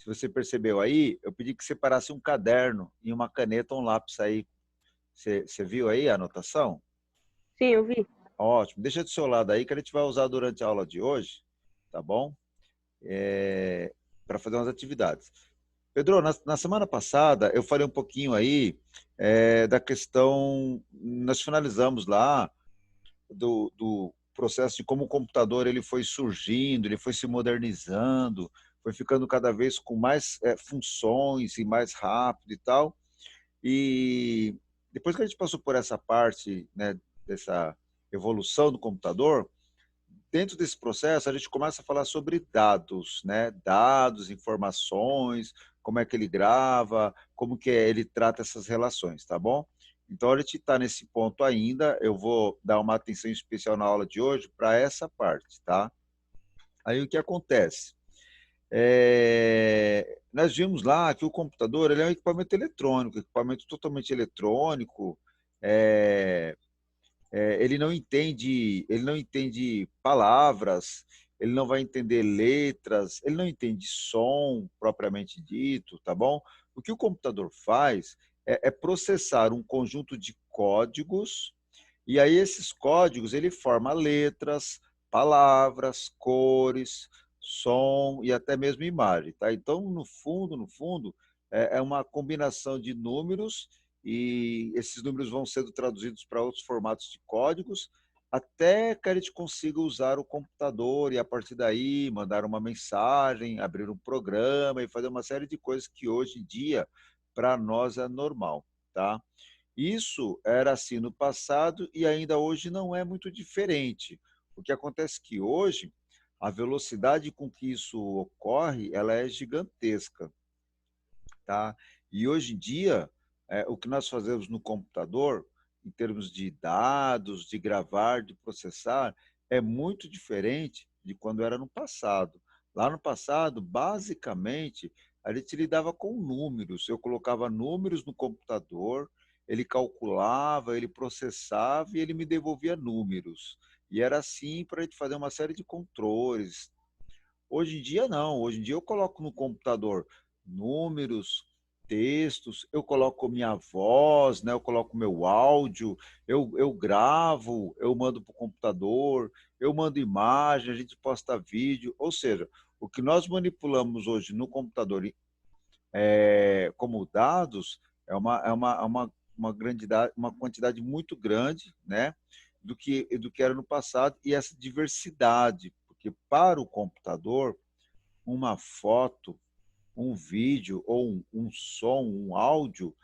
Se você percebeu aí, eu pedi que separasse um caderno e uma caneta ou um lápis aí. Você viu aí a anotação? Sim, eu vi. Ótimo. Deixa do seu lado aí que a gente vai usar durante a aula de hoje, tá bom? Para fazer umas atividades. Pedro, na semana passada eu falei um pouquinho aí da questão, nós finalizamos lá do processo de como o computador ele foi surgindo, ele foi se modernizando, foi ficando cada vez com mais funções e mais rápido e tal. E depois que a gente passou por essa parte, né, dessa evolução do computador, dentro desse processo a gente começa a falar sobre dados, né? Dados, informações, como é que ele grava, como que ele trata essas relações, tá bom? Então a gente está nesse ponto ainda. Eu vou dar uma atenção especial na aula de hoje para essa parte, tá? Aí o que acontece? Nós vimos lá que o computador ele é um equipamento eletrônico, equipamento totalmente eletrônico. É, ele não entende palavras, ele não vai entender letras, ele não entende som propriamente dito, tá bom? O que o computador faz é processar um conjunto de códigos, e aí esses códigos ele forma letras, palavras, cores, som e até mesmo imagem, tá? Então, no fundo, é uma combinação de números, e esses números vão sendo traduzidos para outros formatos de códigos, até que a gente consiga usar o computador e, a partir daí, mandar uma mensagem, abrir um programa e fazer uma série de coisas que hoje em dia, para nós, é normal, tá? Isso era assim no passado e ainda hoje não é muito diferente. O que acontece é que hoje, a velocidade com que isso ocorre, ela é gigantesca, tá? E hoje em dia, o que nós fazemos no computador, em termos de dados, de gravar, de processar, é muito diferente de quando era no passado. Lá no passado, basicamente, a gente lidava com números. Eu colocava números no computador, ele calculava, ele processava e ele me devolvia números. E era assim para a gente fazer uma série de controles. Hoje em dia, não. Hoje em dia, eu coloco no computador números, textos, eu coloco minha voz, né? Eu coloco meu áudio, eu gravo, eu mando para o computador, eu mando imagem, a gente posta vídeo. Ou seja, o que nós manipulamos hoje no computador como dados uma uma quantidade muito grande, né? Do que era no passado, e essa diversidade, porque para o computador, uma foto, um vídeo ou um som, um áudio,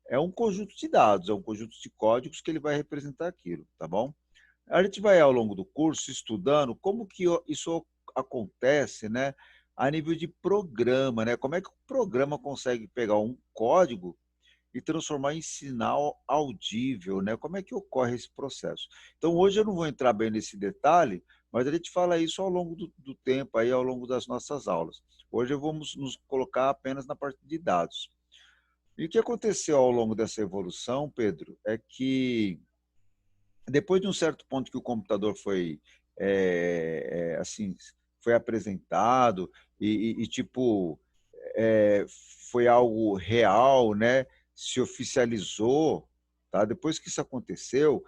é um conjunto de dados, é um conjunto de códigos que ele vai representar aquilo, tá bom? A gente vai, ao longo do curso, estudando como que isso acontece, né, a nível de programa, né? Como é que o programa consegue pegar um código e transformar em sinal audível, né? Como é que ocorre esse processo? Então, hoje eu não vou entrar bem nesse detalhe, mas a gente fala isso ao longo do tempo, aí, ao longo das nossas aulas. Hoje vamos nos colocar apenas na parte de dados. E o que aconteceu ao longo dessa evolução, Pedro, é que depois de um certo ponto que o computador foi assim, foi apresentado e tipo foi algo real, né? Se oficializou, tá? Depois que isso aconteceu,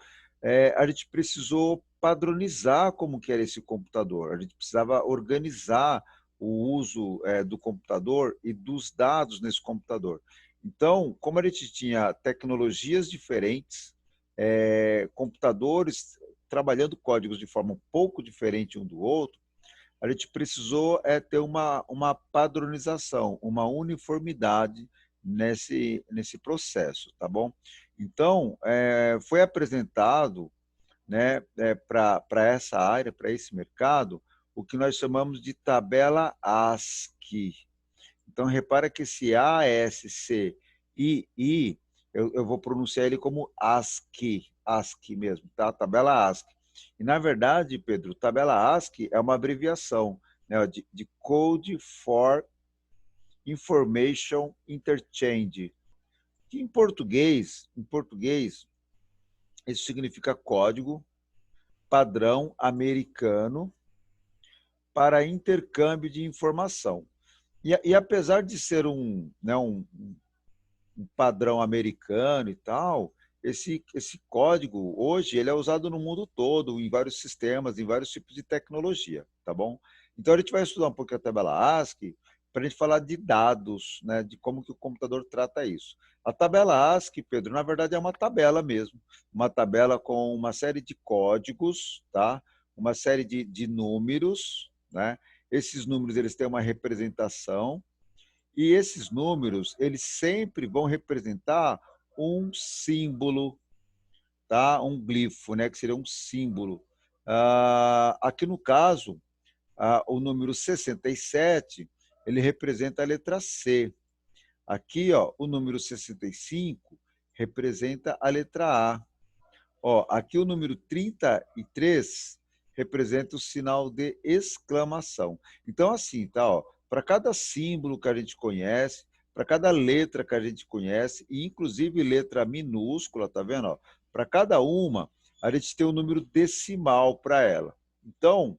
a gente precisou padronizar como que era esse computador. A gente precisava organizar o uso do computador e dos dados nesse computador. Então, como a gente tinha tecnologias diferentes, computadores trabalhando códigos de forma um pouco diferente um do outro, a gente precisou ter uma padronização, uma uniformidade nesse processo, tá bom? Então, foi apresentado, né, para essa área, para esse mercado, o que nós chamamos de tabela ASCII. Então, repara que esse ASCII, eu vou pronunciar ele como ASCII, ASCII mesmo, tá? Tabela ASCII. E, na verdade, Pedro, tabela ASCII é uma abreviação, né, de Code for Information Interchange, que em português, isso significa código padrão americano para intercâmbio de informação. E apesar de ser né, um padrão americano e tal, esse código hoje ele é usado no mundo todo, em vários sistemas, em vários tipos de tecnologia, tá bom? Então a gente vai estudar um pouco a tabela ASCII para a gente falar de dados, né, de como que o computador trata isso. A tabela ASCII, Pedro, na verdade é uma tabela mesmo, uma tabela com uma série de códigos, tá? Uma série de números, né? Esses números eles têm uma representação e esses números, eles sempre vão representar um símbolo, tá? Um glifo, né? Que seria um símbolo. Aqui no caso, o número 67, ele representa a letra C. Aqui, ó, o número 65 representa a letra A. Ó, aqui o número 33 representa o sinal de exclamação. Então, assim, tá, ó, para cada símbolo que a gente conhece, para cada letra que a gente conhece, e inclusive letra minúscula, tá vendo? Para cada uma, a gente tem um número decimal para ela. Então,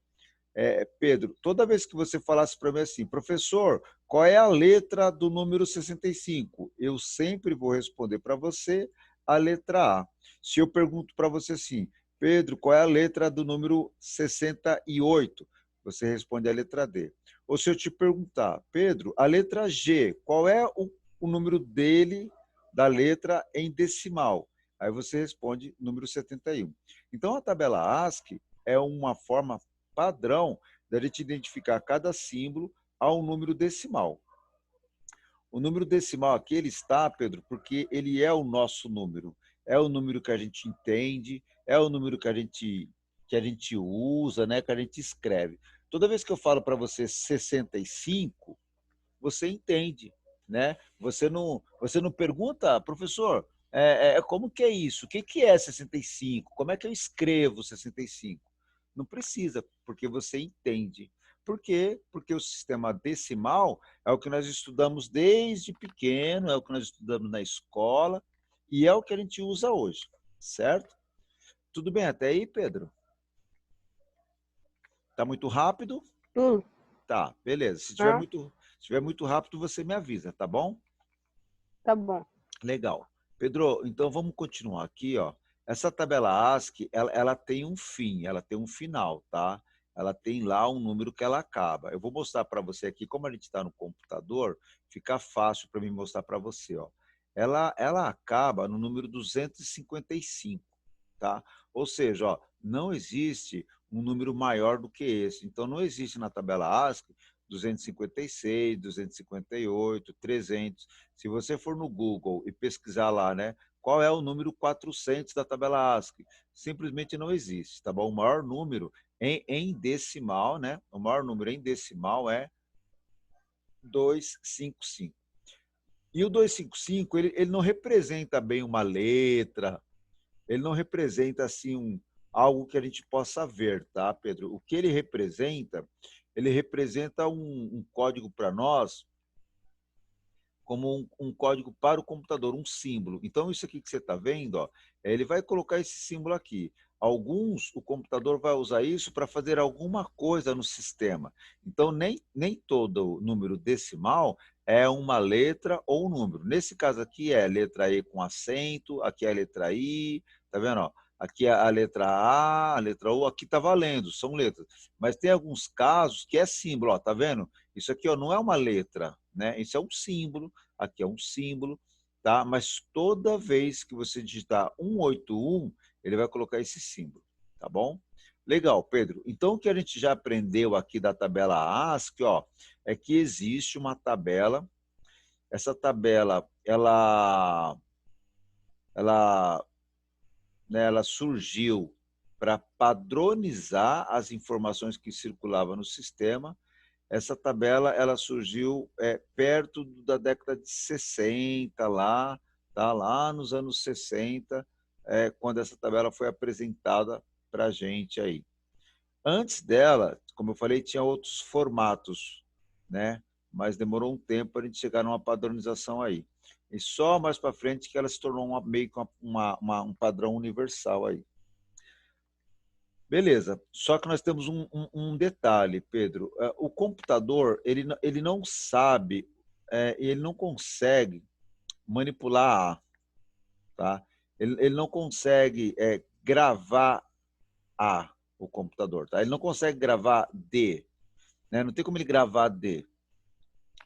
Pedro, toda vez que você falasse para mim assim, professor, qual é a letra do número 65? Eu sempre vou responder para você a letra A. Se eu pergunto para você assim, Pedro, qual é a letra do número 68? Você responde a letra D. Ou se eu te perguntar, Pedro, a letra G, qual é o número dele, da letra em decimal? Aí você responde número 71. Então, a tabela ASCII é uma forma padrão da gente identificar cada símbolo a um número decimal. O número decimal aqui ele está, Pedro, porque ele é o nosso número. É o número que a gente entende, é o número que a gente usa, né, que a gente escreve. Toda vez que eu falo para você 65, você entende, né? Você não pergunta, professor, como que é isso? O que é 65? Como é que eu escrevo 65? Não precisa, porque você entende. Por quê? Porque o sistema decimal é o que nós estudamos desde pequeno, é o que nós estudamos na escola e é o que a gente usa hoje, certo? Tudo bem até aí, Pedro? Tá muito rápido? Sim. Tá, beleza. Ah, Se tiver muito rápido, você me avisa, tá bom? tá bom. Legal. Pedro, então vamos continuar aqui, ó. Essa tabela ASCII, ela tem um fim, ela tem um final, tá? Ela tem lá um número que ela acaba. Eu vou mostrar para você aqui, como a gente está no computador, fica fácil para mim mostrar para você, ó. Ela acaba no número 255, tá? Ou seja, ó, não existe um número maior do que esse. Então, não existe na tabela ASCII 256, 258, 300. Se você for no Google e pesquisar lá, né, qual é o número 400 da tabela ASCII, simplesmente não existe, tá bom? O maior número em decimal, né? O maior número em decimal é 255. E o 255, ele não representa bem uma letra, ele não representa assim algo que a gente possa ver, tá, Pedro? O que ele representa um código para nós como um código para o computador, um símbolo. Então, isso aqui que você está vendo, ó, ele vai colocar esse símbolo aqui. Alguns, o computador vai usar isso para fazer alguma coisa no sistema. Então, nem todo número decimal é uma letra ou um número. Nesse caso aqui é a letra E com acento, aqui é a letra I, tá vendo? Ó? Aqui é a letra A letra U, aqui está valendo, são letras. Mas tem alguns casos que é símbolo, ó, tá vendo? Isso aqui ó, não é uma letra, né? Isso é um símbolo, aqui é um símbolo, tá? Mas toda vez que você digitar 181, ele vai colocar esse símbolo, tá bom? Legal, Pedro. Então, o que a gente já aprendeu aqui da tabela ASCII, ó, é que existe uma tabela. Essa tabela, ela, né, ela surgiu para padronizar as informações que circulavam no sistema. Essa tabela ela surgiu perto da década de 60, lá, tá? Lá nos anos 60, quando essa tabela foi apresentada para a gente aí. Antes dela, como eu falei, tinha outros formatos, né? Mas demorou um tempo para a gente chegar numa padronização aí. E só mais para frente que ela se tornou meio que um padrão universal aí. Beleza. Só que nós temos um detalhe, Pedro. O computador, ele não sabe, ele não consegue manipular A, tá? Ele não consegue gravar A, o computador, tá? Ele não consegue gravar D, né? Não tem como ele gravar D,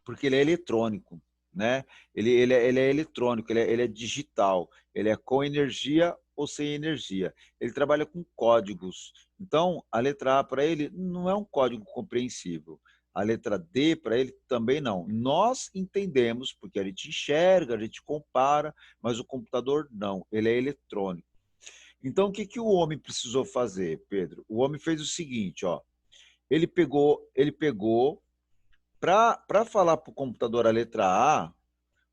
porque ele é eletrônico, né? Ele é eletrônico, ele é digital, ele é com energia ou sem energia. Ele trabalha com códigos. Então, a letra A para ele não é um código compreensível. A letra D para ele também não. Nós entendemos, porque a gente enxerga, a gente compara, mas o computador não, ele é eletrônico. Então, o que, que o homem precisou fazer, Pedro? O homem fez o seguinte, ó. Ele pegou para falar para o computador a letra A,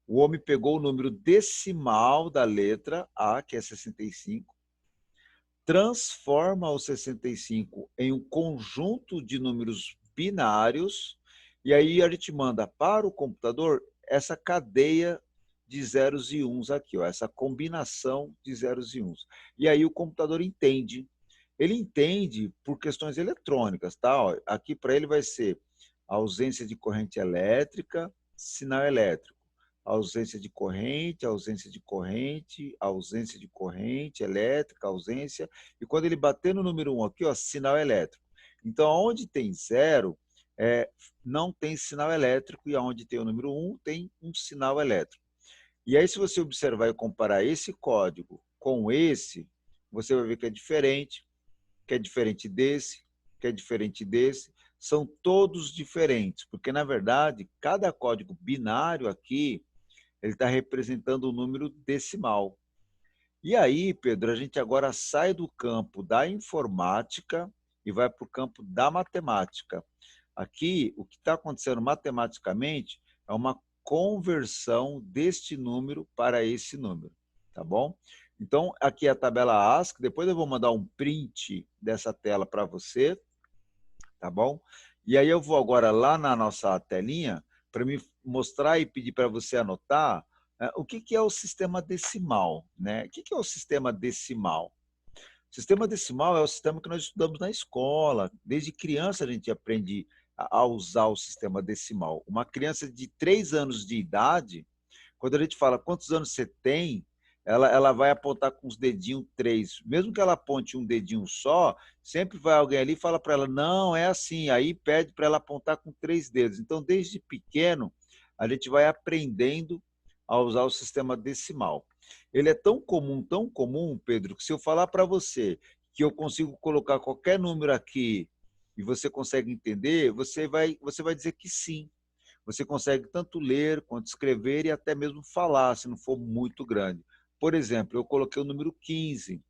o homem pegou o número decimal da letra A, que é 65, transforma o 65 em um conjunto de números binários, e aí a gente manda para o computador essa cadeia de zeros e uns aqui, ó, essa combinação de zeros e uns. E aí o computador entende. Ele entende por questões eletrônicas, tá? Ó, aqui para ele vai ser ausência de corrente elétrica, sinal elétrico. Ausência de corrente, ausência de corrente, ausência de corrente elétrica, ausência. E quando ele bater no número 1 aqui, ó, sinal elétrico. Então, onde tem zero, não tem sinal elétrico, e onde tem o número 1, tem um sinal elétrico. E aí, se você observar e comparar esse código com esse, você vai ver que é diferente desse, que é diferente desse. São todos diferentes, porque, na verdade, cada código binário aqui, ele está representando um número decimal. E aí, Pedro, a gente agora sai do campo da informática e vai para o campo da matemática. Aqui, o que está acontecendo matematicamente é uma conversão deste número para esse número, tá bom? Então, aqui é a tabela ASCII, depois eu vou mandar um print dessa tela para você, tá bom? E aí eu vou agora lá na nossa telinha para me mostrar e pedir para você anotar o que, que é o sistema decimal, né? O que, que é o sistema decimal? O sistema decimal é o sistema que nós estudamos na escola. Desde criança a gente aprende a usar o sistema decimal. Uma criança de 3 anos de idade, quando a gente fala quantos anos você tem, ela vai apontar com os dedinhos 3. Mesmo que ela aponte um dedinho só, sempre vai alguém ali e fala para ela, não, é assim. Aí pede para ela apontar com 3 dedos. Então, desde pequeno, a gente vai aprendendo a usar o sistema decimal. Ele é tão comum, Pedro, que se eu falar para você que eu consigo colocar qualquer número aqui e você consegue entender, você vai dizer que sim. Você consegue tanto ler quanto escrever e até mesmo falar, se não for muito grande. Por exemplo, eu coloquei o número 15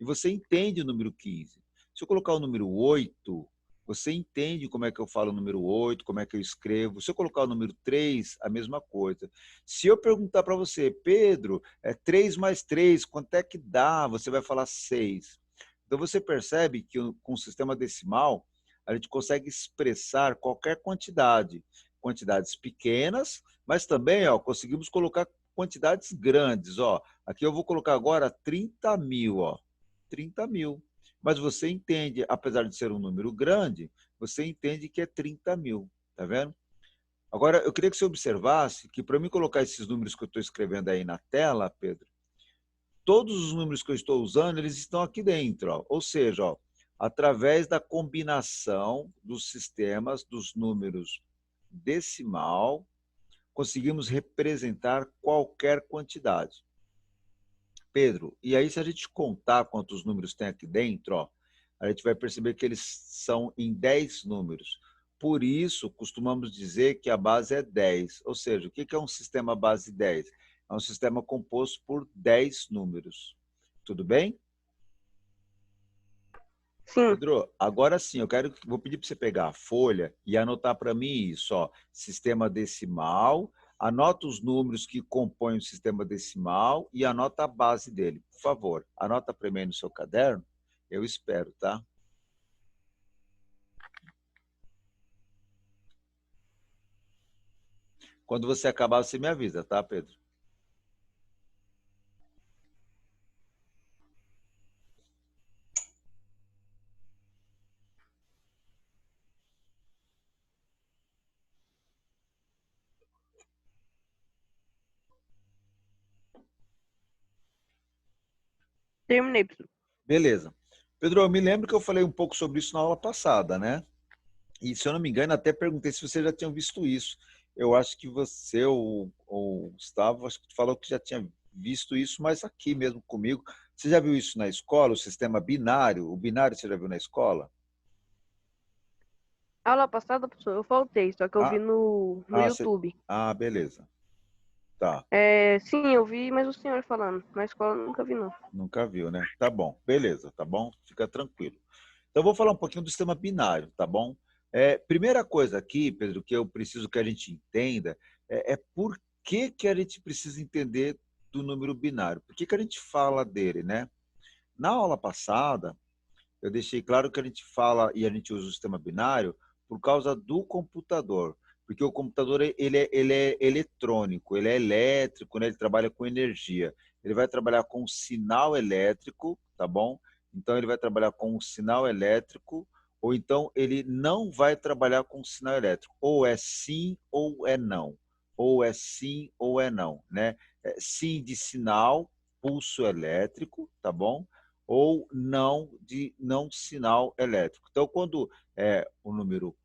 e você entende o número 15. Se eu colocar o número 8, você entende como é que eu falo o número 8, como é que eu escrevo. Se eu colocar o número 3, a mesma coisa. Se eu perguntar para você, Pedro, 3 mais 3, quanto é que dá? Você vai falar 6. Então você percebe que com o sistema decimal, a gente consegue expressar qualquer quantidade. Quantidades pequenas, mas também conseguimos colocar quantidades grandes. Aqui eu vou colocar agora 30 mil. 30 mil. Mas você entende, apesar de ser um número grande, você entende que é 30 mil. Tá vendo? Agora, eu queria que você observasse que para mim colocar esses números que eu estou escrevendo aí na tela, Pedro, todos os números que eu estou usando, eles estão aqui dentro. Ou seja, através da combinação dos sistemas dos números decimal, conseguimos representar qualquer quantidade. Pedro, e aí se a gente contar quantos números tem aqui dentro, a gente vai perceber que eles são em 10 números. Por isso, costumamos dizer que a base é 10. Ou seja, o que é um sistema base 10? É um sistema composto por 10 números. Tudo bem? Sim. Pedro, agora sim, vou pedir para você pegar a folha e anotar para mim isso, sistema decimal, anota os números que compõem o sistema decimal e anota a base dele, por favor. Anota para mim no seu caderno, eu espero, tá? Quando você acabar, você me avisa, tá, Pedro? Terminei, professor. Beleza. Pedro, eu me lembro que eu falei um pouco sobre isso na aula passada, né? E, se eu não me engano, até perguntei se você já tinha visto isso. Eu acho que você, ou Gustavo, acho que tu falou que já tinha visto isso, mas aqui mesmo comigo. Você já viu isso na escola, o sistema binário? O binário você já viu na escola? Aula passada, professor, eu faltei, só que eu vi Ah, no ah, YouTube. beleza. Tá. Sim, eu vi, mas o senhor falando. Na escola eu nunca vi, não. Nunca viu, né? Tá bom. Beleza, tá bom? Fica tranquilo. Então, eu vou falar um pouquinho do sistema binário, tá bom? Primeira coisa aqui, Pedro, que eu preciso que a gente entenda é por que a gente precisa entender do número binário. Por que a gente fala dele, né? Na aula passada, eu deixei claro que a gente fala e a gente usa o sistema binário por causa do computador, porque o computador ele é eletrônico, ele é elétrico, né? Ele trabalha com energia. Ele vai trabalhar com sinal elétrico, tá bom? Então ele vai trabalhar com um sinal elétrico, ou então ele não vai trabalhar com sinal elétrico. Ou é sim ou é não. Ou é sim ou é não, né? Sim de sinal, pulso elétrico, tá bom? Ou não de não sinal elétrico. Então, quando o número,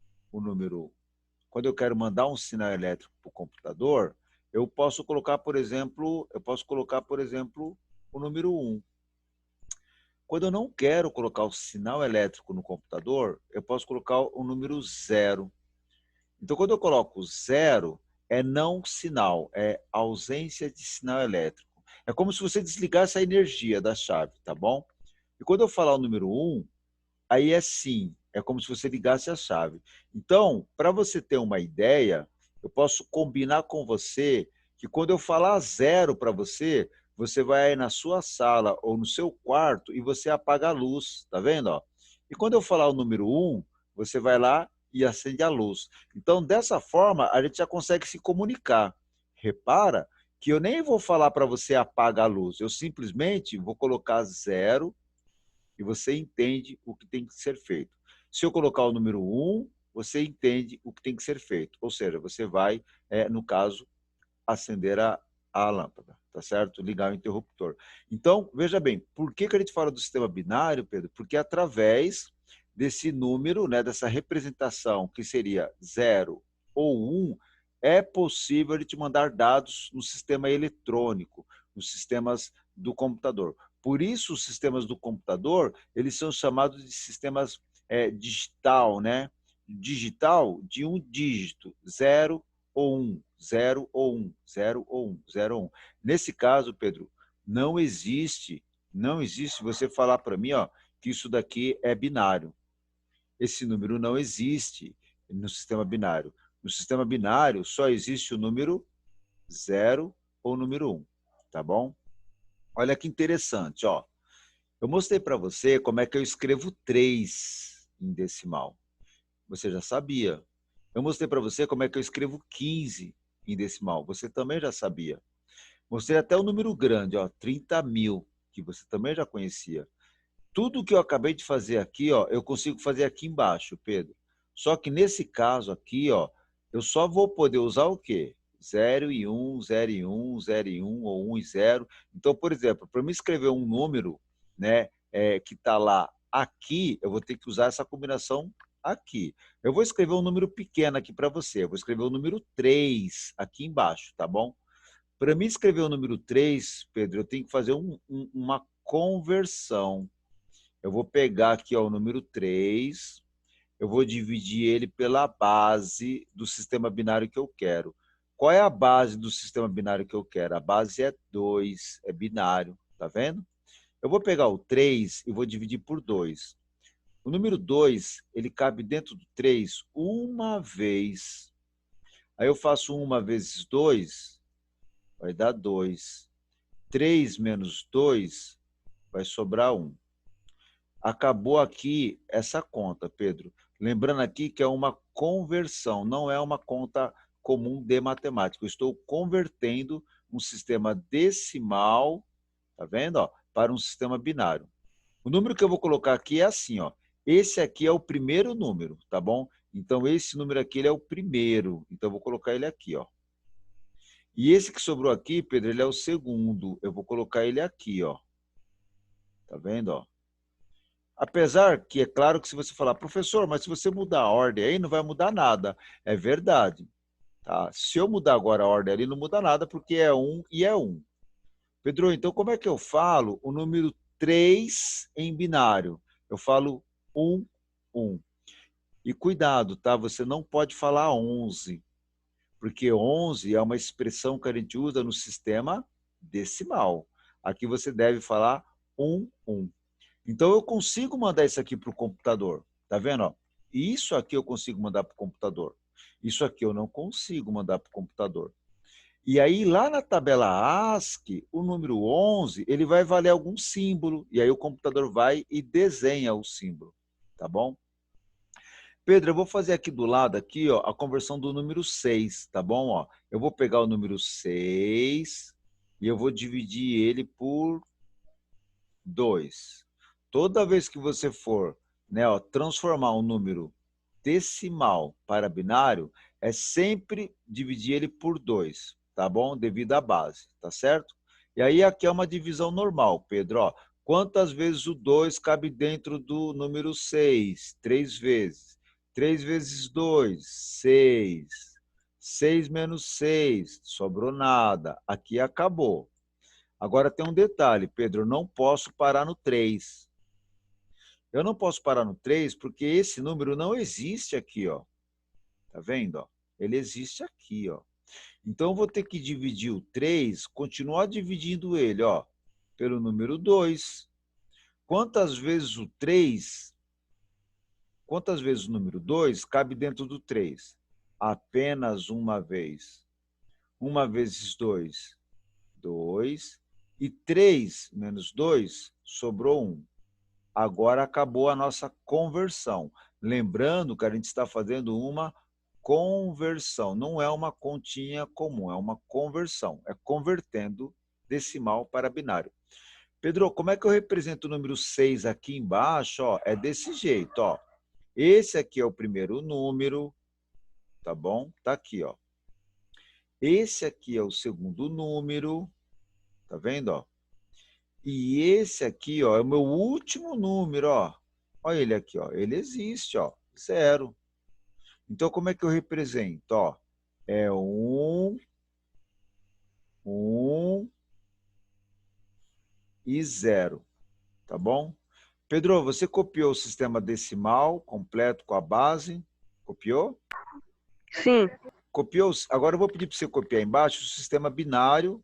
quando eu quero mandar um sinal elétrico para o computador, eu posso colocar, por exemplo, o número um. Quando eu não quero colocar o sinal elétrico no computador, eu posso colocar o número zero. Então, quando eu coloco zero, é não sinal, é ausência de sinal elétrico. É como se você desligasse a energia da chave, tá bom? E quando eu falar o número um, aí é sim, é como se você ligasse a chave. Então, para você ter uma ideia, eu posso combinar com você que quando eu falar zero para você, você vai aí na sua sala ou no seu quarto e você apaga a luz, tá vendo? Ó? E quando eu falar o número um, você vai lá e acende a luz. Então, dessa forma, a gente já consegue se comunicar. Repara que eu nem vou falar para você apagar a luz, eu simplesmente vou colocar zero e você entende o que tem que ser feito. Se eu colocar o número um, você entende o que tem que ser feito. Ou seja, você vai, no caso, acender a lâmpada, tá certo? Ligar o interruptor. Então, veja bem, por que a gente fala do sistema binário, Pedro? Porque através desse número, né, dessa representação que seria zero ou um, é possível a gente mandar dados no sistema eletrônico, nos sistemas do computador. Por isso, os sistemas do computador, eles são chamados de sistemas digital, né? Digital de um dígito, zero ou um, zero ou um, zero ou um, zero ou um. Nesse caso, Pedro, não existe você falar para mim, ó, que isso daqui é binário. Esse número não existe no sistema binário. No sistema binário só existe o número zero ou o número um, tá bom? Olha que interessante, ó. Eu mostrei para você como é que eu escrevo 3 em decimal. Você já sabia. Eu mostrei para você como é que eu escrevo 15 em decimal. Você também já sabia. Mostrei até o número grande, ó, 30.000, que você também já conhecia. Tudo que eu acabei de fazer aqui, ó, eu consigo fazer aqui embaixo, Pedro. Só que nesse caso aqui, ó, eu só vou poder usar o quê? Zero e um, zero e um, zero e um, ou um e zero. Então, por exemplo, para me escrever um número, né, que está lá aqui, eu vou ter que usar essa combinação aqui. Eu vou escrever um número pequeno aqui para você. Eu vou escrever o número 3 aqui embaixo, tá bom? Para mim escrever o número 3, Pedro, eu tenho que fazer uma conversão. Eu vou pegar aqui ó, o número 3, eu vou dividir ele pela base do sistema binário que eu quero. Qual é a base do sistema binário que eu quero? A base é 2, é binário, tá vendo? Eu vou pegar o 3 e vou dividir por 2. O número 2, ele cabe dentro do 3 uma vez. Aí eu faço 1 vezes 2, vai dar 2. 3 menos 2 vai sobrar 1. Acabou aqui essa conta, Pedro. Lembrando aqui que é uma conversão, não é uma conta comum de matemática. Eu estou convertendo um sistema decimal, tá vendo? Ó, para um sistema binário. O número que eu vou colocar aqui é assim, ó. Esse aqui é o primeiro número, tá bom? Então, esse número aqui ele é o primeiro. Então, eu vou colocar ele aqui, ó. E esse que sobrou aqui, Pedro, ele é o segundo. Eu vou colocar ele aqui, ó. Tá vendo, ó? Apesar que é claro que se você falar, professor, mas se você mudar a ordem aí, não vai mudar nada. É verdade. Tá? Se eu mudar agora a ordem ali, não muda nada, porque é um e é um. Pedro, então como é que eu falo o número 3 em binário? Eu falo 1, 1. E cuidado, tá? Você não pode falar 11, porque 11 é uma expressão que a gente usa no sistema decimal. Aqui você deve falar 1, 1. Então, eu consigo mandar isso aqui para o computador. Tá vendo? Ó? Isso aqui eu consigo mandar para o computador. Isso aqui eu não consigo mandar para o computador. E aí, lá na tabela ASCII, o número 11, ele vai valer algum símbolo. E aí o computador vai e desenha o símbolo. Tá bom? Pedro, eu vou fazer aqui do lado aqui, ó, a conversão do número 6, tá bom? Ó, eu vou pegar o número 6 e eu vou dividir ele por 2. Toda vez que você for, né, ó, transformar um número decimal para binário, é sempre dividir ele por 2, tá bom? Devido à base, tá certo? E aí aqui é uma divisão normal, Pedro. Ó, quantas vezes o 2 cabe dentro do número 6? 3 vezes. 3 vezes 2, 6. 6 menos 6, sobrou nada. Aqui acabou. Agora tem um detalhe, Pedro, eu não posso parar no 3. Eu não posso parar no 3 porque esse número não existe aqui, ó. Tá vendo, ó? Ele existe aqui, ó. Então eu vou ter que dividir o 3, continuar dividindo ele, ó, pelo número 2. Quantas vezes o 3, quantas vezes o número 2 cabe dentro do 3? Apenas uma vez. Uma vezes 2, 2. E 3 menos 2, sobrou 1. Agora acabou a nossa conversão. Lembrando que a gente está fazendo uma conversão, não é uma continha comum, é uma conversão, é convertendo decimal para binário. Pedro, como é que eu represento o número 6 aqui embaixo? Ó, é desse jeito, ó. Esse aqui é o primeiro número, tá bom? Tá aqui, ó. Esse aqui é o segundo número, tá vendo, ó? E esse aqui, ó, é o meu último número, ó. Olha ele aqui, ó. Ele existe, ó. 0. Então, como é que eu represento? Ó, é 1, 1 e 0. Tá bom? Pedro, você copiou o sistema decimal completo com a base? Copiou? Sim, Copiou? Agora eu vou pedir para você copiar embaixo o sistema binário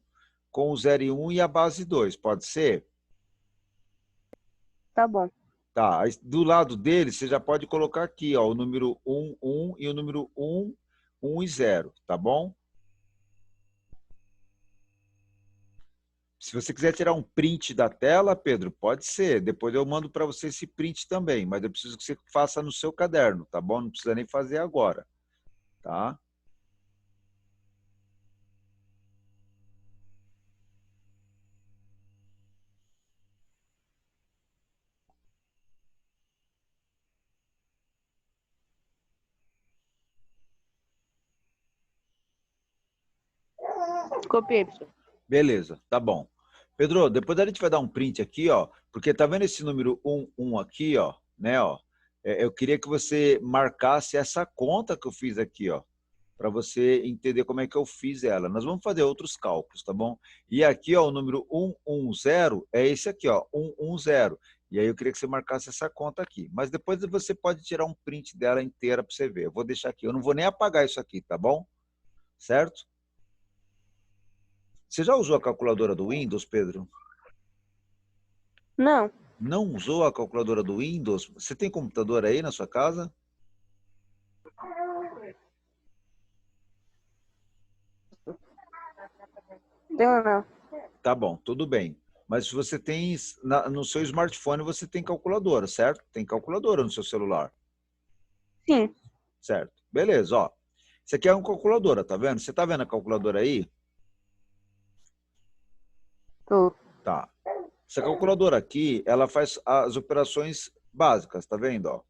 com o 0 e 1 e a base 2. Pode ser? tá bom. Tá, aí do lado dele, você já pode colocar aqui, ó, o número 1, 1 e o número 1, 1 e 0, tá bom? Se você quiser tirar um print da tela, Pedro, pode ser. Depois eu mando para você esse print também, mas eu preciso que você faça no seu caderno, tá bom? Não precisa nem fazer agora, tá? Copiei, professor. Beleza, tá bom. Pedro, depois a gente vai dar um print aqui, ó, porque tá vendo esse número 1, 1 aqui, ó, né, ó? Eu queria que você marcasse essa conta que eu fiz aqui, ó, para você entender como é que eu fiz ela. Nós vamos fazer outros cálculos, tá bom? E aqui, ó, o número 110 é esse aqui, ó, 110. E aí eu queria que você marcasse essa conta aqui. Mas depois você pode tirar um print dela inteira para você ver. Eu vou deixar aqui. Eu não vou nem apagar isso aqui, tá bom? Certo? Você já usou a calculadora do Windows, Pedro? Não, Não usou a calculadora do Windows? Você tem computador aí na sua casa? tenho não. Tá bom, tudo bem. Mas se você tem no seu smartphone, você tem calculadora, certo? Tem calculadora no seu celular, Sim, certo? Beleza, ó. Isso aqui é uma calculadora, tá vendo? Você tá vendo a calculadora aí? tô. Tá. Essa calculadora aqui, ela faz as operações básicas, tá vendo, ó?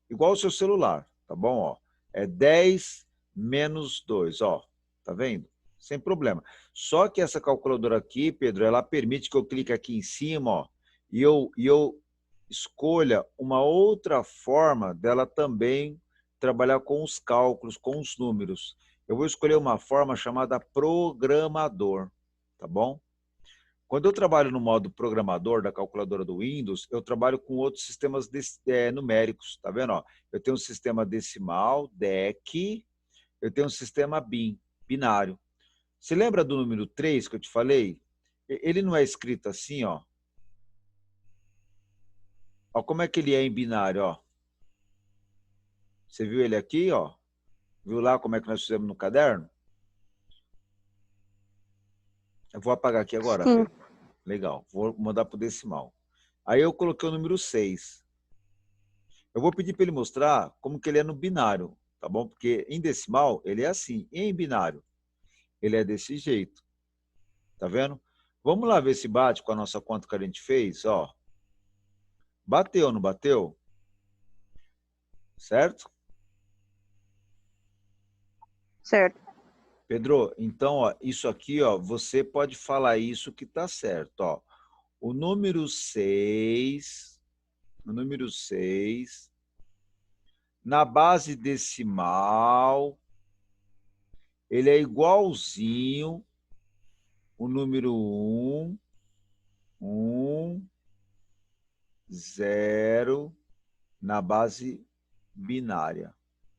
Igual o seu celular, tá bom, ó? É 10 menos 2, ó. Tá vendo? Sem problema. Só que essa calculadora aqui, Pedro, ela permite que eu clique aqui em cima, ó, e eu escolha uma outra forma dela também trabalhar com os cálculos, com os números. Eu vou escolher uma forma chamada programador, tá bom? Quando eu trabalho no modo programador da calculadora do Windows, eu trabalho com outros sistemas numéricos, tá vendo? Ó, eu tenho um sistema decimal, DEC, eu tenho um sistema BIN, binário. Você lembra do número 3 que eu te falei? Ele não é escrito assim, ó. Ó, como é que ele é em binário, ó? Você viu ele aqui, ó? Viu lá como é que nós fizemos no caderno? Eu vou apagar aqui agora, Sim, Pedro. Legal, vou mandar para o decimal. Aí eu coloquei o número 6. Eu vou pedir para ele mostrar como que ele é no binário, tá bom? Porque em decimal ele é assim, e em binário ele é desse jeito, tá vendo? Vamos lá ver se bate com a nossa conta que a gente fez, ó. Bateu, não bateu? Certo? certo. Pedro, então, ó, isso aqui, ó, você pode falar isso que tá certo, ó. O número 6 na base decimal, ele é igualzinho o número 1, 0 na base binária.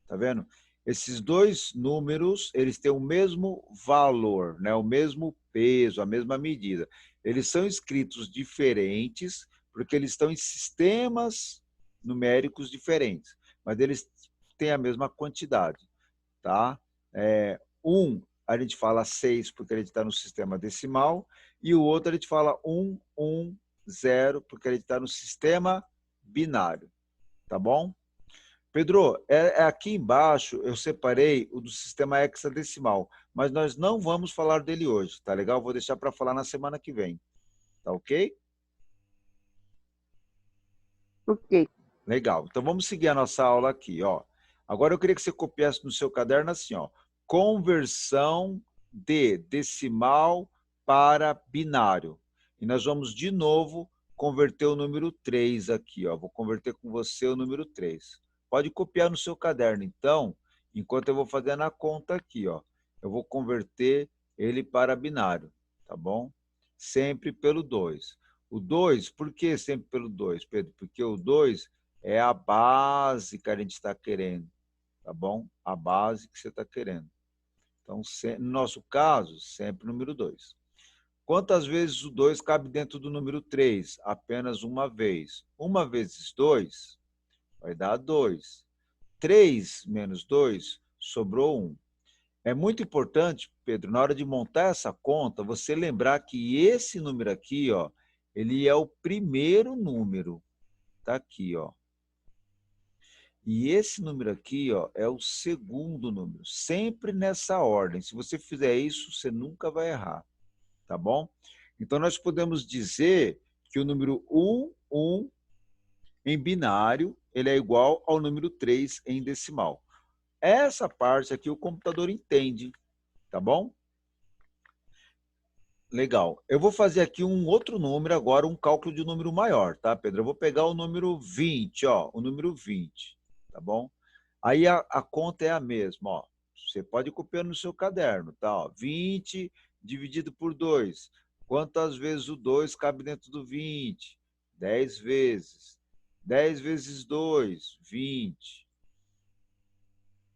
Tá vendo? Esses dois números, eles têm o mesmo valor, né? O mesmo peso, a mesma medida. Eles são escritos diferentes porque eles estão em sistemas numéricos diferentes, mas eles têm a mesma quantidade, tá? A gente fala 6 porque a gente está no sistema decimal, e o outro a gente fala 1, 1, 0 porque a gente está no sistema binário, tá bom? Pedro, aqui embaixo eu separei o do sistema hexadecimal, mas nós não vamos falar dele hoje, tá legal? Vou deixar para falar na semana que vem, tá ok? Ok. Legal. Então vamos seguir a nossa aula aqui, ó. Agora eu queria que você copiasse no seu caderno assim, ó. Conversão de decimal para binário. E nós vamos de novo converter o número 3 aqui, ó. Vou converter com você o número 3. Pode copiar no seu caderno, então, enquanto eu vou fazendo a conta aqui, ó. Eu vou converter ele para binário, tá bom? Sempre pelo 2. O 2, por que sempre pelo 2, Pedro? Porque o 2 é a base que a gente está querendo, tá bom? A base que você está querendo. Então, no nosso caso, sempre o número 2. Quantas vezes o 2 cabe dentro do número 3? Apenas uma vez. Uma vezes 2 vai dar 2. 3 menos 2 sobrou 1. É muito importante, Pedro, na hora de montar essa conta, você lembrar que esse número aqui, ó, ele é o primeiro número. Tá aqui, ó. E esse número aqui, ó, é o segundo número, sempre nessa ordem. Se você fizer isso, você nunca vai errar, tá bom? Então, nós podemos dizer que o número 1 em binário, ele é igual ao número 3 em decimal. Essa parte aqui o computador entende, tá bom? Legal. Eu vou fazer aqui um outro número agora, um cálculo de um número maior, tá, Pedro? Eu vou pegar o número 20, ó, o número 20, tá bom? Aí a conta é a mesma, ó. Você pode copiar no seu caderno, tá? Ó, 20 dividido por 2. Quantas vezes o 2 cabe dentro do 20? 10 vezes. 10 vezes 2, 20.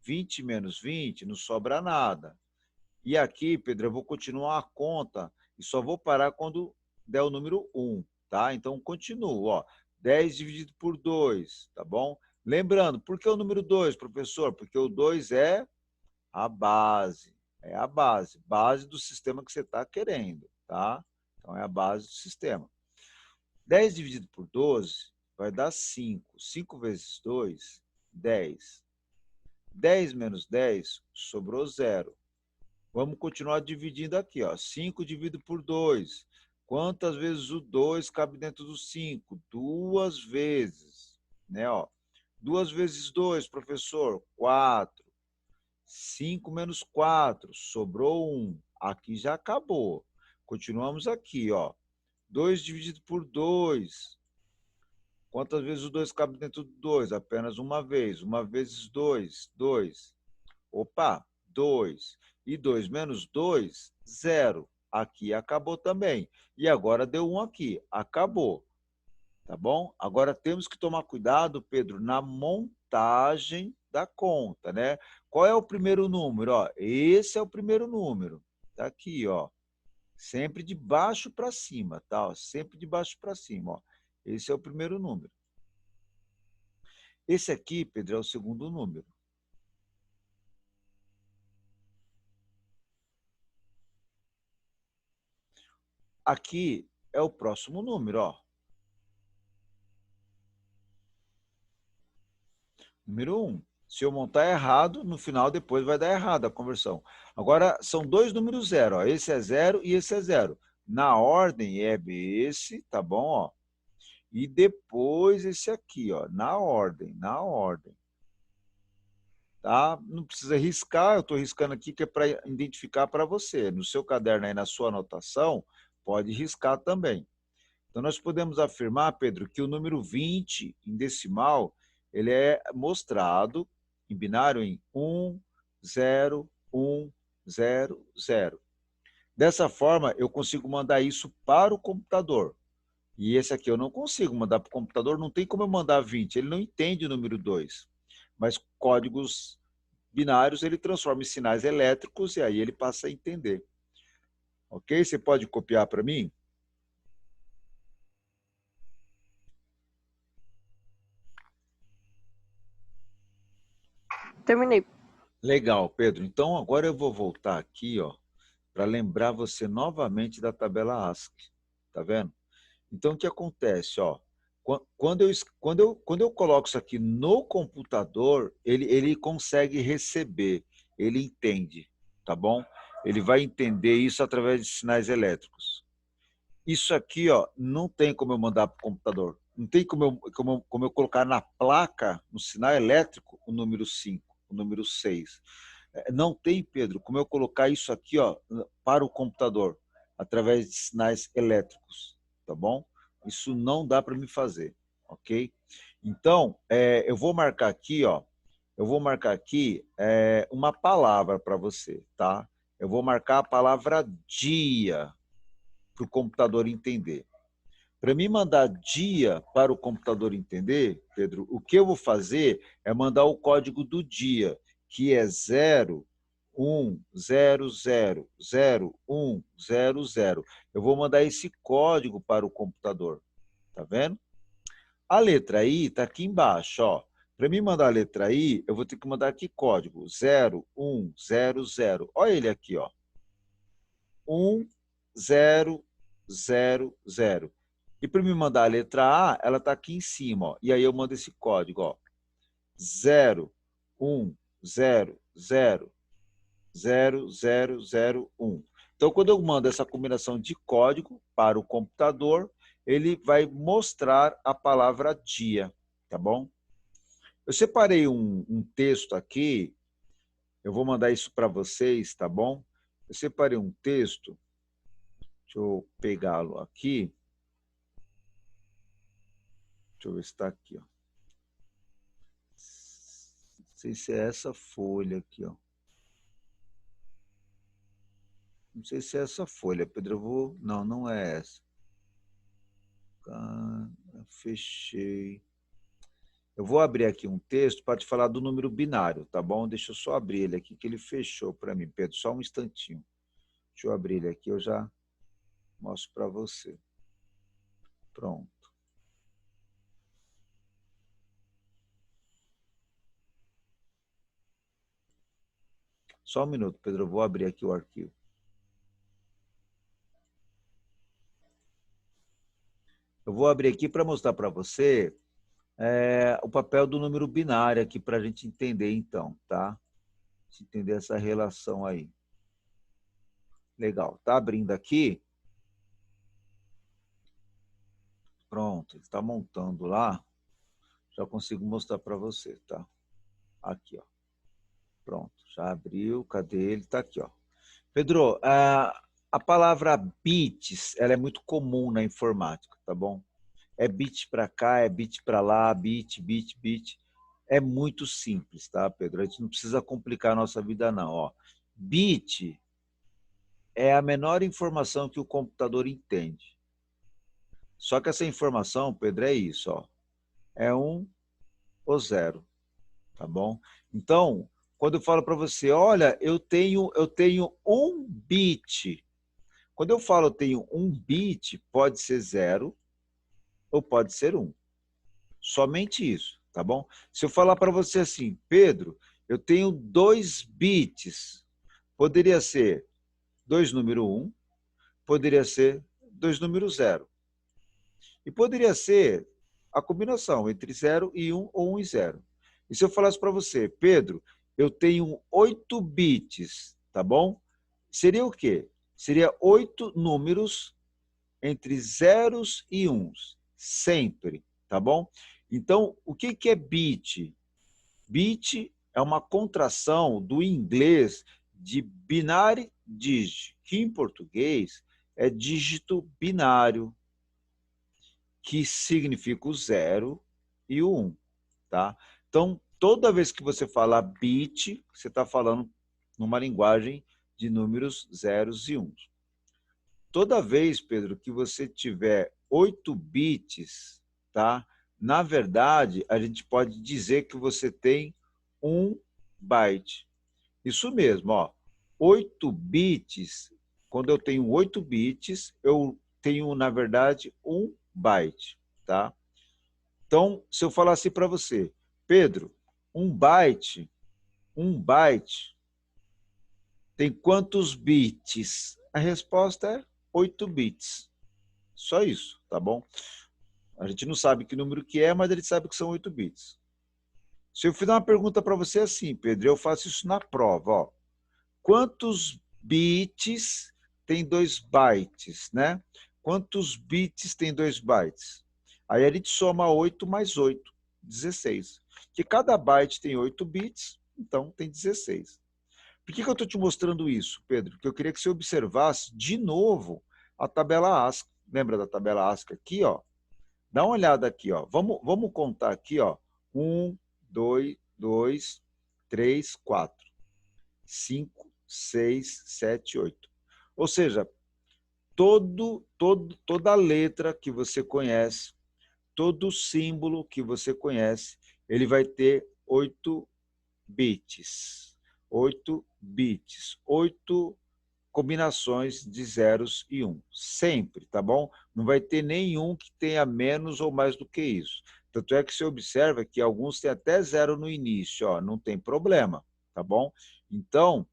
20 menos 20, não sobra nada. E aqui, Pedro, eu vou continuar a conta e só vou parar quando der o número 1, tá? Então, continuo, ó. 10 dividido por 2, tá bom? Lembrando, por que o número 2, professor? Porque o 2 é a base. É a base. Base do sistema que você está querendo, tá? Então, é a base do sistema. 10 dividido por 12 vai dar 5. 5 vezes 2, 10. 10 menos 10, sobrou 0. Vamos continuar dividindo aqui, ó. 5 dividido por 2. Quantas vezes o 2 cabe dentro do 5? Duas vezes, né, ó. 2 vezes 2, professor, 4. 5 menos 4, sobrou 1. Aqui já acabou. Continuamos aqui, ó. 2 dividido por 2. Quantas vezes o 2 cabe dentro do 2? Apenas uma vez. 1 vezes 2, 2. Opa, 2. E 2 menos 2, 0. Aqui acabou também. E agora deu 1 aqui. Acabou. Tá bom? Agora temos que tomar cuidado, Pedro, na montagem da conta, né? Qual é o primeiro número? Ó, esse é o primeiro número. Tá aqui, ó. Sempre de baixo para cima, tá? Ó, sempre de baixo para cima, ó. Esse é o primeiro número. Esse aqui, Pedro, é o segundo número. Aqui é o próximo número, ó. Número 1. Se eu montar errado, no final depois vai dar errado a conversão. Agora, são dois números zero. Ó. Esse é 0 e esse é 0. Na ordem é esse, tá bom? Ó. E depois esse aqui, ó, na ordem, na ordem. Tá? Não precisa riscar, eu estou riscando aqui que é para identificar para você. No seu caderno aí, na sua anotação, pode riscar também. Então, nós podemos afirmar, Pedro, que o número 20 em decimal, ele é mostrado em binário em 1, 0, 1, 0, 0. Dessa forma, eu consigo mandar isso para o computador. E esse aqui eu não consigo mandar para o computador, não tem como eu mandar 20, ele não entende o número 2. Mas códigos binários ele transforma em sinais elétricos e aí ele passa a entender. Ok? Você pode copiar para mim? Terminei. Legal, Pedro. Então, agora eu vou voltar aqui, ó, para lembrar você novamente da tabela ASCII. Tá vendo? Então, o que acontece? Ó, quando eu coloco isso aqui no computador, ele consegue receber, ele entende, tá bom? Ele vai entender isso através de sinais elétricos. Isso aqui, ó, não tem como eu mandar para o computador. Não tem como eu colocar na placa, no sinal elétrico, o número 5, o número 6. Não tem, Pedro, como eu colocar isso aqui, ó, para o computador, através de sinais elétricos, tá bom? Isso não dá para me fazer, ok? Então, eu vou marcar aqui, ó, uma palavra para você, tá? Eu vou marcar a palavra dia para o computador entender. Para mim mandar dia para o computador entender, Pedro, o que eu vou fazer é mandar o código do dia, que é 0, 1, 0, 0, 0, 1, 0, 0. Eu vou mandar esse código para o computador. Tá vendo? A letra I está aqui embaixo. Ó. Para mim mandar a letra I, eu vou ter que mandar aqui código 0, 1, 0, 0. Olha ele aqui. Ó. 1, 0, 0, 0. E para me mandar a letra A, ela está aqui em cima. Ó. E aí eu mando esse código. Ó. 0, 1, 0, 0, 0, 0, 0, 1. Então, quando eu mando essa combinação de código para o computador, ele vai mostrar a palavra dia. Tá bom? Eu separei um texto aqui. Eu vou mandar isso para vocês, tá bom? Eu separei um texto. Deixa eu pegá-lo aqui. Deixa eu ver se está aqui. Ó. Não sei se é essa folha aqui. Ó. Não sei se é essa folha, Pedro. Eu vou... Não, não é essa. Ah, fechei. Eu vou abrir aqui um texto para te falar do número binário, tá bom? Deixa eu só abrir ele aqui, que ele fechou para mim, Pedro. Só um instantinho. Deixa eu abrir ele aqui, eu já mostro para você. Pronto. Só um minuto, Pedro. Eu vou abrir aqui o arquivo. Eu vou abrir aqui para mostrar para você o papel do número binário aqui para a gente entender, então, tá? Entender essa relação aí. Legal. Tá abrindo aqui. Pronto, ele está montando lá. Já consigo mostrar para você, tá? Aqui, ó. Pronto, já abriu. Cadê ele? Está aqui, ó. Pedro, A palavra bits, ela é muito comum na informática, tá bom? É bit para cá, é bit para lá, bit. É muito simples, tá, Pedro? A gente não precisa complicar a nossa vida, não. Ó, bit é a menor informação que o computador entende. Só que essa informação, Pedro, é isso, ó. É 1 ou 0, tá bom? Então, quando eu falo para você, olha, eu tenho 1 bit. Quando eu falo eu tenho 1 bit, pode ser 0 ou pode ser 1. Somente isso, tá bom? Se eu falar para você assim, Pedro, eu tenho 2 bits, poderia ser 2 número 1, poderia ser 2 número 0. E poderia ser a combinação entre 0 e 1 ou 1 e 0. E se eu falasse para você, Pedro, eu tenho 8 bits, tá bom? Seria o quê? Seria 8 números entre zeros e uns, sempre, tá bom? Então, o que é bit? Bit é uma contração do inglês de binary digit, que em português é dígito binário, que significa o 0 e o 1, tá? Então, toda vez que você fala bit, você está falando numa linguagem de números zeros e uns. Toda vez, Pedro, que você tiver 8 bits, tá? Na verdade, a gente pode dizer que você tem 1 byte. Isso mesmo, ó. 8 bits, quando eu tenho 8 bits, eu tenho, na verdade, 1 byte, tá? Então, se eu falar assim para você, Pedro, 1 byte tem quantos bits? A resposta é 8 bits. Só isso, tá bom? A gente não sabe que número que é, mas a gente sabe que são 8 bits. Se eu fizer uma pergunta para você assim, Pedro, eu faço isso na prova, ó. Quantos bits tem 2 bytes, né? Quantos bits tem 2 bytes? Aí a gente soma 8 mais 8, 16. Que cada byte tem 8 bits, então tem 16. Por que eu estou te mostrando isso, Pedro? Porque eu queria que você observasse de novo a tabela ASCII. Lembra da tabela ASCII aqui, ó? Dá uma olhada aqui, ó. Vamos contar aqui, ó. 1, 2, 3, 4, 5, 6, 7, 8. Ou seja, toda letra que você conhece, todo símbolo que você conhece, ele vai ter 8 bits. 8 bits. 8 combinações de zeros e um. Sempre, tá bom? Não vai ter nenhum que tenha menos ou mais do que isso. Tanto é que você observa que alguns têm até 0 no início, ó, não tem problema, tá bom? Então,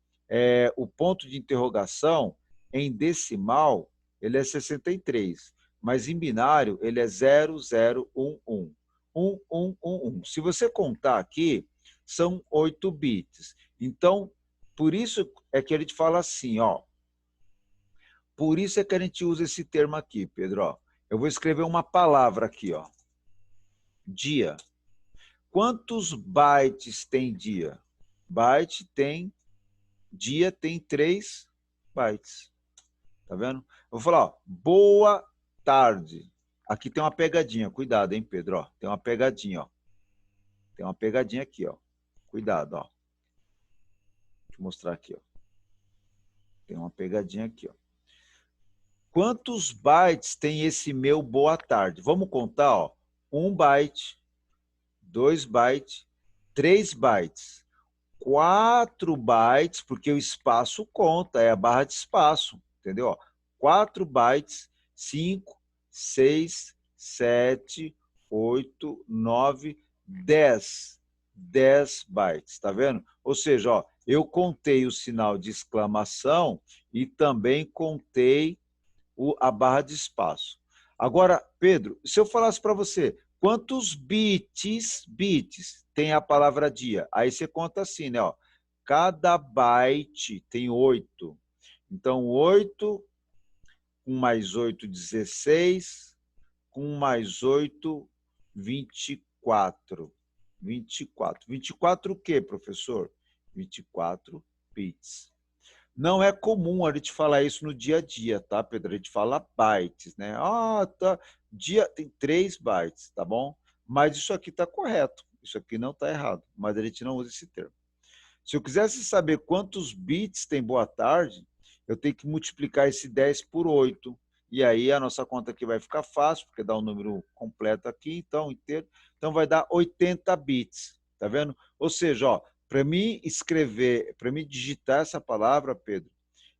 o ponto de interrogação em decimal, ele é 63, mas em binário ele é 0011. 1111. Se você contar aqui, são 8 bits. Então, por isso é que a gente fala assim, ó. Por isso é que a gente usa esse termo aqui, Pedro. Ó. Eu vou escrever uma palavra aqui, ó. Dia. Quantos bytes tem dia? Byte tem, dia tem 3 bytes. Tá vendo? Eu vou falar, ó, boa tarde. Aqui tem uma pegadinha, cuidado, hein, Pedro? Ó, tem uma pegadinha, ó. Tem uma pegadinha aqui, ó. Cuidado, ó. Deixa eu mostrar aqui, ó. Tem uma pegadinha aqui, ó. Quantos bytes tem esse meu boa tarde? Vamos contar, ó. 1 byte, 2 bytes, 3 bytes, 4 bytes, porque o espaço conta, é a barra de espaço, entendeu? Ó, 4 bytes, 5, 6, 7, 8, 9, 10. 10 bytes, tá vendo? Ou seja, ó, eu contei o sinal de exclamação e também contei a barra de espaço. Agora, Pedro, se eu falasse para você, quantos bits tem a palavra dia? Aí você conta assim, né? Ó, cada byte tem 8. Então, 8 com mais 8, 16, com mais 8, 24. 24. 24 o quê, professor? 24 bits. Não é comum a gente falar isso no dia a dia, tá, Pedro? A gente fala bytes, né? Ah, tá. Dia tem 3 bytes, tá bom? Mas isso aqui está correto. Isso aqui não está errado, mas a gente não usa esse termo. Se eu quisesse saber quantos bits tem boa tarde, eu tenho que multiplicar esse 10 por 8. E aí a nossa conta aqui vai ficar fácil, porque dá um número completo aqui, então inteiro. Então vai dar 80 bits, tá vendo? Ou seja, para mim escrever, para mim digitar essa palavra, Pedro,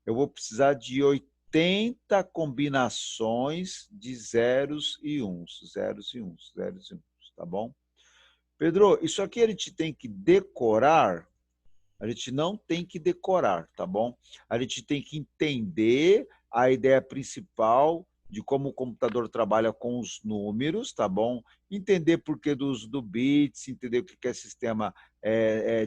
eu vou precisar de 80 combinações de zeros e uns, zeros e uns, zeros e uns, tá bom? Pedro, isso aqui a gente tem que decorar. A gente não tem que decorar, tá bom? A gente tem que entender a ideia principal de como o computador trabalha com os números, tá bom? Entender por que do uso do bits, entender o que é sistema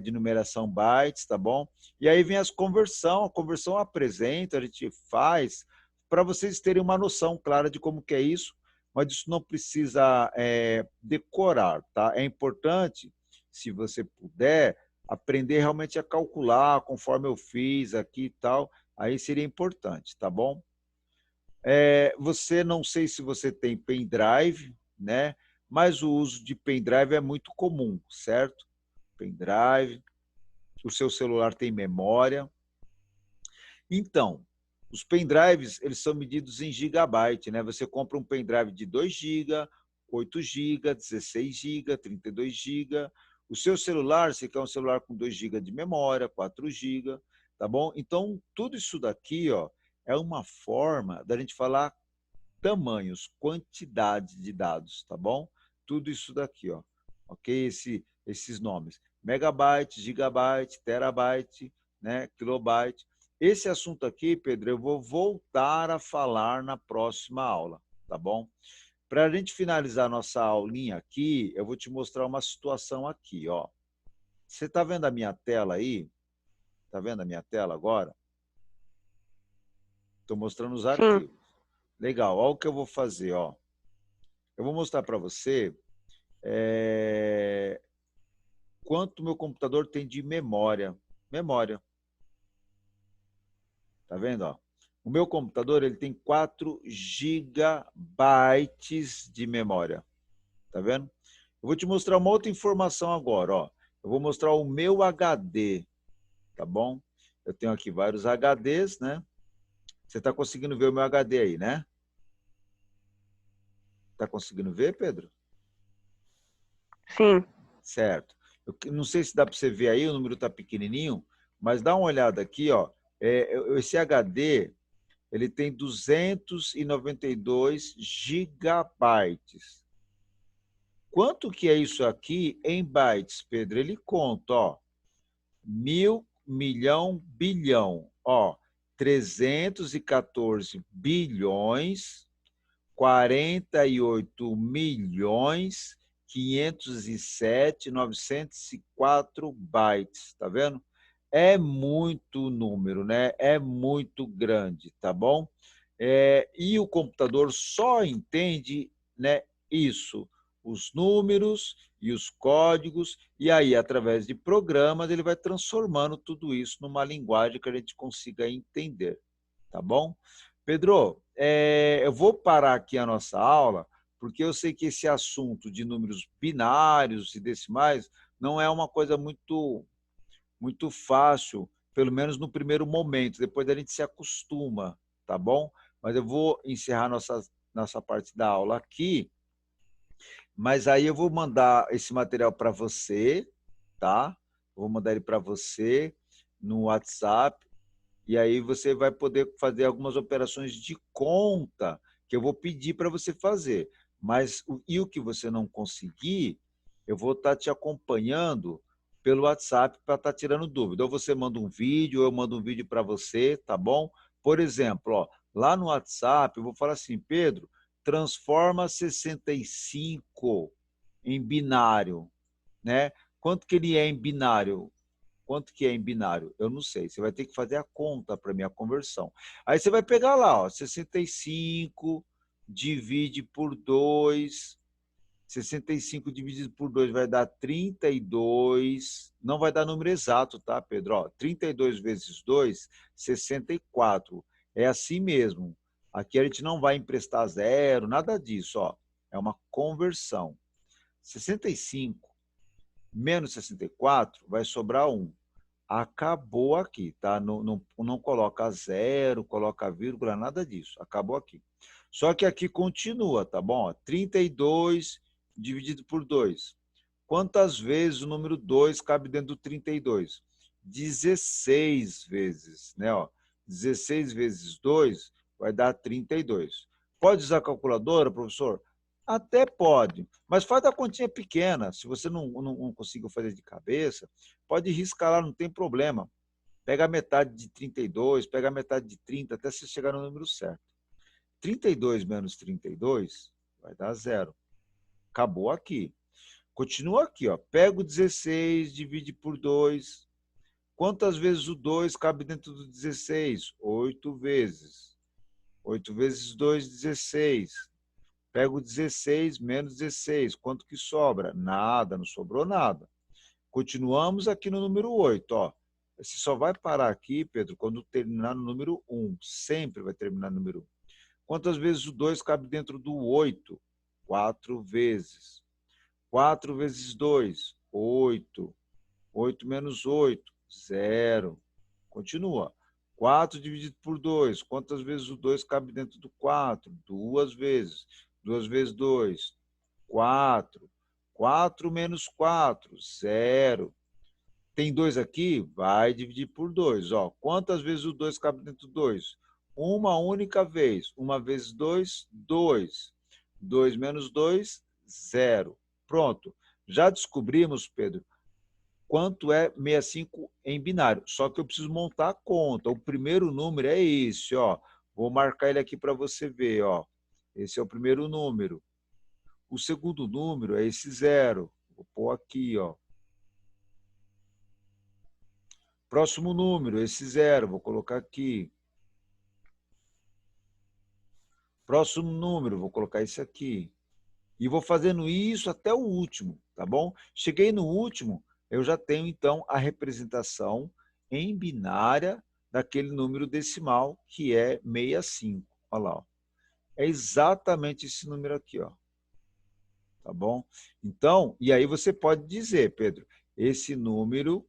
de numeração bytes, tá bom? E aí vem a conversão apresenta, a gente faz para vocês terem uma noção clara de como que é isso, mas isso não precisa decorar, tá? É importante, se você puder, aprender realmente a calcular conforme eu fiz aqui e tal, aí seria importante, tá bom? Você, não sei se você tem pendrive, né? Mas o uso de pendrive é muito comum, certo? Pendrive, o seu celular tem memória. Então, os pendrives, eles são medidos em gigabyte, né? Você compra um pendrive de 2 GB, 8 GB, 16 GB, 32 GB. O seu celular, você quer um celular com 2 GB de memória, 4 GB, tá bom? Então, tudo isso daqui, ó, é uma forma da gente falar tamanhos, quantidade de dados, tá bom? Tudo isso daqui, ó, ok? Esses nomes: megabyte, gigabyte, terabyte, né? Kilobyte. Esse assunto aqui, Pedro, eu vou voltar a falar na próxima aula, tá bom? Para a gente finalizar nossa aulinha aqui, eu vou te mostrar uma situação aqui, ó. Você está vendo a minha tela aí? Está vendo a minha tela agora? Estou mostrando os Sim. arquivos. Legal, olha o que eu vou fazer, ó. Eu vou mostrar para você quanto meu computador tem de memória. Memória. Tá vendo? Ó? O meu computador ele tem 4 gigabytes de memória. Tá vendo? Eu vou te mostrar uma outra informação agora. Ó. Eu vou mostrar o meu HD. Tá bom? Eu tenho aqui vários HDs, né? Você está conseguindo ver o meu HD aí, né? Está conseguindo ver, Pedro? Sim. Certo. Eu não sei se dá para você ver aí, o número está pequenininho, mas dá uma olhada aqui, ó. Esse HD, ele tem 292 gigabytes. Quanto que é isso aqui em bytes, Pedro? Ele conta, ó, 1.000, milhão, bilhão, ó, 314 bilhões, 48 milhões, 507.904 bytes, tá vendo? É muito número, né? É muito grande, tá bom? E o computador só entende, né, isso, os números e os códigos, e aí, através de programas, ele vai transformando tudo isso numa linguagem que a gente consiga entender, tá bom? Pedro, eu vou parar aqui a nossa aula, porque eu sei que esse assunto de números binários e decimais não é uma coisa muito fácil, pelo menos no primeiro momento. Depois a gente se acostuma, tá bom? Mas eu vou encerrar nossa parte da aula aqui, mas aí eu vou mandar esse material para você, tá? Vou mandar ele para você no WhatsApp, e aí você vai poder fazer algumas operações de conta que eu vou pedir para você fazer. Mas o que você não conseguir, eu vou estar te acompanhando pelo WhatsApp para estar tirando dúvida. Ou você manda um vídeo, ou eu mando um vídeo para você, tá bom? Por exemplo, ó, lá no WhatsApp eu vou falar assim: Pedro, transforma 65 em binário, né? Quanto que ele é em binário? Quanto que é em binário? Eu não sei. Você vai ter que fazer a conta para minha conversão. Aí você vai pegar lá, ó, 65 divide por 2 65 dividido por 2 vai dar 32. Não vai dar número exato, tá, Pedro? Ó, 32 vezes 2, 64. É assim mesmo. Aqui a gente não vai emprestar zero, nada disso. Ó. É uma conversão. 65 menos 64 vai sobrar 1. Acabou aqui, tá? Não coloca zero, coloca vírgula, nada disso. Acabou aqui. Só que aqui continua, tá bom? 32 dividido por 2. Quantas vezes o número 2 cabe dentro do 32? 16 vezes, né? Ó, 16 vezes 2 vai dar 32. Pode usar a calculadora, professor? Até pode, mas faz a continha pequena. Se você não conseguiu fazer de cabeça, pode riscar lá, não tem problema. Pega a metade de 32, pega a metade de 30, até você chegar no número certo. 32 menos 32 vai dar zero. Acabou aqui. Continua aqui, ó. Pega o 16, divide por 2. Quantas vezes o 2 cabe dentro do 16? 8 vezes. 8 vezes 2, 16. Pega o 16 menos 16. Quanto que sobra? Nada, não sobrou nada. Continuamos aqui no número 8. Ó. Você só vai parar aqui, Pedro, quando terminar no número 1. Sempre vai terminar no número 1. Quantas vezes o 2 cabe dentro do 8? 4 vezes. 4 vezes 2, 8. 8 menos 8, 0. Continua. 4 dividido por 2. Quantas vezes o 2 cabe dentro do 4? 2 vezes. 2 vezes 2, 4. 4 menos 4, 0. Tem 2 aqui? Vai dividir por 2. Ó, quantas vezes o 2 cabe dentro do 2? Uma única vez. 1 vezes 2, 2. 2 menos 2, 0. Pronto. Já descobrimos, Pedro, quanto é 65 em binário. Só que eu preciso montar a conta. O primeiro número é esse, ó. Vou marcar ele aqui para você ver, ó. Esse é o primeiro número. O segundo número é esse 0. Vou pôr aqui, ó. Próximo número, esse 0. Vou colocar aqui. Próximo número, vou colocar esse aqui. E vou fazendo isso até o último, tá bom? Cheguei no último, eu já tenho, então, a representação em binária daquele número decimal, que é 65. Olha lá, ó. É exatamente esse número aqui, ó. Tá bom? Então, e aí você pode dizer, Pedro, esse número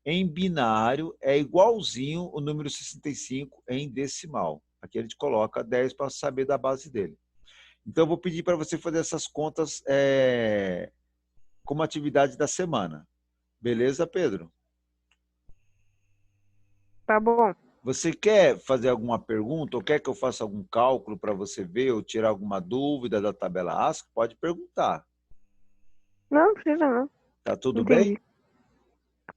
em binário é igualzinho o número 65 em decimal. Aqui a gente coloca 10 para saber da base dele. Então, eu vou pedir para você fazer essas contas como atividade da semana. Beleza, Pedro? Tá bom. Você quer fazer alguma pergunta ou quer que eu faça algum cálculo para você ver ou tirar alguma dúvida da tabela ASCII? Pode perguntar. Não precisa, não. Tá tudo bem? Entendi.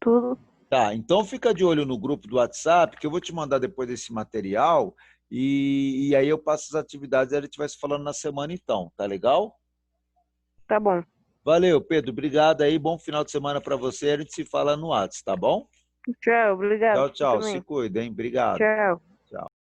Tudo. Tá, então fica de olho no grupo do WhatsApp, que eu vou te mandar depois desse material e aí eu passo as atividades e a gente vai se falando na semana então, tá legal? Tá bom. Valeu, Pedro, obrigado aí, bom final de semana para você, a gente se fala no WhatsApp, tá bom? Tchau, obrigado. Tchau, Você tchau, se também. cuida, hein? Obrigado. Tchau.